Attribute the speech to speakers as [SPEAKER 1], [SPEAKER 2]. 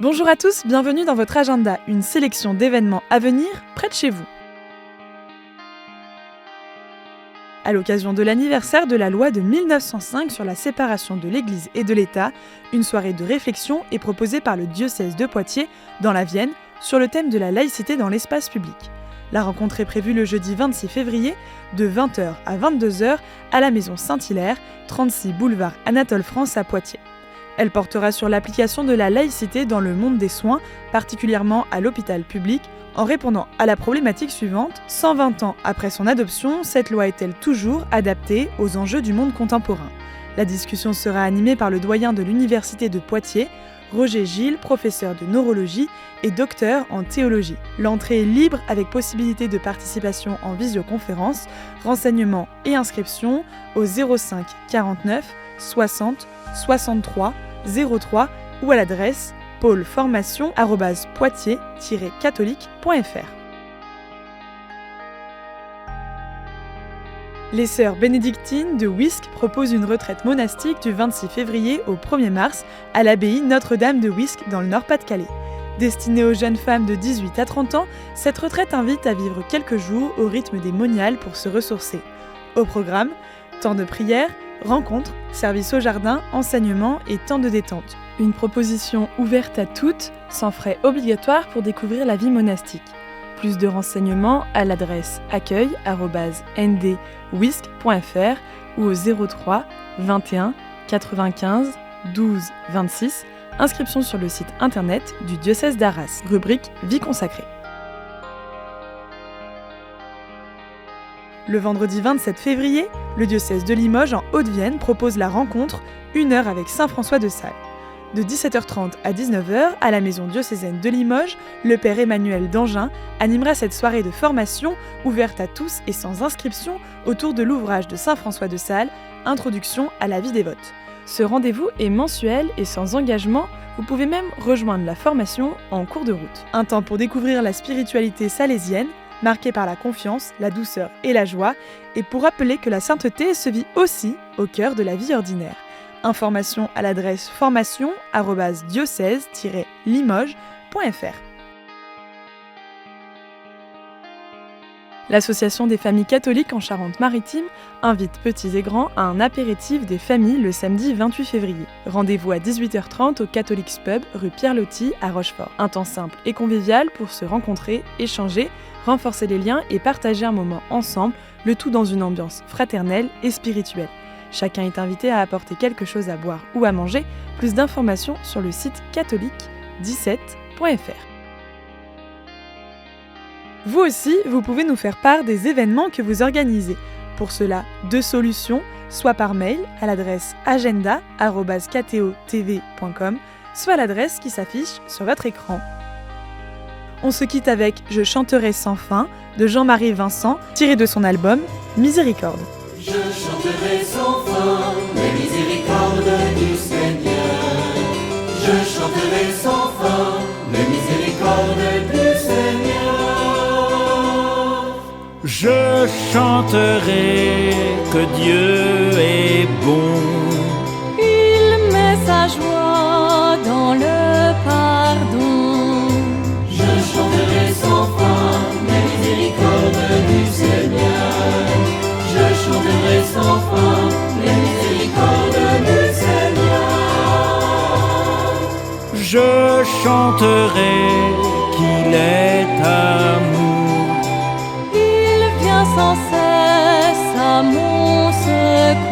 [SPEAKER 1] Bonjour à tous, bienvenue dans votre agenda, une sélection d'événements à venir près de chez vous. À l'occasion de l'anniversaire de la loi de 1905 sur la séparation de l'Église et de l'État, une soirée de réflexion est proposée par le diocèse de Poitiers, dans la Vienne, sur le thème de la laïcité dans l'espace public. La rencontre est prévue le jeudi 26 février, de 20h à 22h, à la maison Saint-Hilaire, 36 boulevard Anatole France à Poitiers. Elle portera sur l'application de la laïcité dans le monde des soins, particulièrement à l'hôpital public, en répondant à la problématique suivante: 120 ans après son adoption, cette loi est-elle toujours adaptée aux enjeux du monde contemporain? La discussion sera animée par le doyen de l'université de Poitiers, Roger Gilles, professeur de neurologie et docteur en théologie. L'entrée est libre avec possibilité de participation en visioconférence, renseignements et inscriptions au 05 49 60 63 03 ou à l'adresse pôleformation@poitiers-catholique.fr. Les sœurs bénédictines de Wisques proposent une retraite monastique du 26 février au 1er mars à l'abbaye Notre-Dame de Wisques dans le Nord-Pas-de-Calais. Destinée aux jeunes femmes de 18 à 30 ans, cette retraite invite à vivre quelques jours au rythme des moniales pour se ressourcer. Au programme, temps de prière, rencontres, services au jardin, enseignement et temps de détente. Une proposition ouverte à toutes, sans frais obligatoires pour découvrir la vie monastique. Plus de renseignements à l'adresse accueil@ndwisq.fr ou au 03 21 95 12 26. Inscription sur le site internet du diocèse d'Arras, rubrique Vie consacrée. Le vendredi 27 février, le diocèse de Limoges en Haute-Vienne propose la rencontre 1 heure avec Saint François de Sales. De 17h30 à 19h, à la maison diocésaine de Limoges, le père Emmanuel d'Angin animera cette soirée de formation ouverte à tous et sans inscription autour de l'ouvrage de Saint François de Sales, Introduction à la vie dévote. Ce rendez-vous est mensuel et sans engagement, vous pouvez même rejoindre la formation en cours de route. Un temps pour découvrir la spiritualité salésienne, marquée par la confiance, la douceur et la joie, et pour rappeler que la sainteté se vit aussi au cœur de la vie ordinaire. Informations à l'adresse formation@diocèse-limoges.fr. L'Association des familles catholiques en Charente-Maritime invite petits et grands à un apéritif des familles le samedi 28 février. Rendez-vous à 18h30 au Catholics Pub, rue Pierre-Loti à Rochefort. Un temps simple et convivial pour se rencontrer, échanger, renforcer les liens et partager un moment ensemble, le tout dans une ambiance fraternelle et spirituelle. Chacun est invité à apporter quelque chose à boire ou à manger. Plus d'informations sur le site catholique17.fr. Vous aussi, vous pouvez nous faire part des événements que vous organisez. Pour cela, 2 solutions, soit par mail à l'adresse agenda@ktotv.com, soit à l'adresse qui s'affiche sur votre écran. On se quitte avec Je chanterai sans fin de Jean-Marie Vincent, tiré de son album Miséricorde.
[SPEAKER 2] Je chanterai sans fin les miséricordes du Seigneur. Je chanterai sans fin les miséricordes du Seigneur.
[SPEAKER 3] Je chanterai que Dieu est bon.
[SPEAKER 4] Il met sa joie dans le pardon.
[SPEAKER 2] Je chanterai sans fin les miséricordes du Seigneur. Je chanterai sans fin les miséricordes du Seigneur.
[SPEAKER 3] Je chanterai qu'il est amour.
[SPEAKER 4] Il vient sans cesse à mon secours.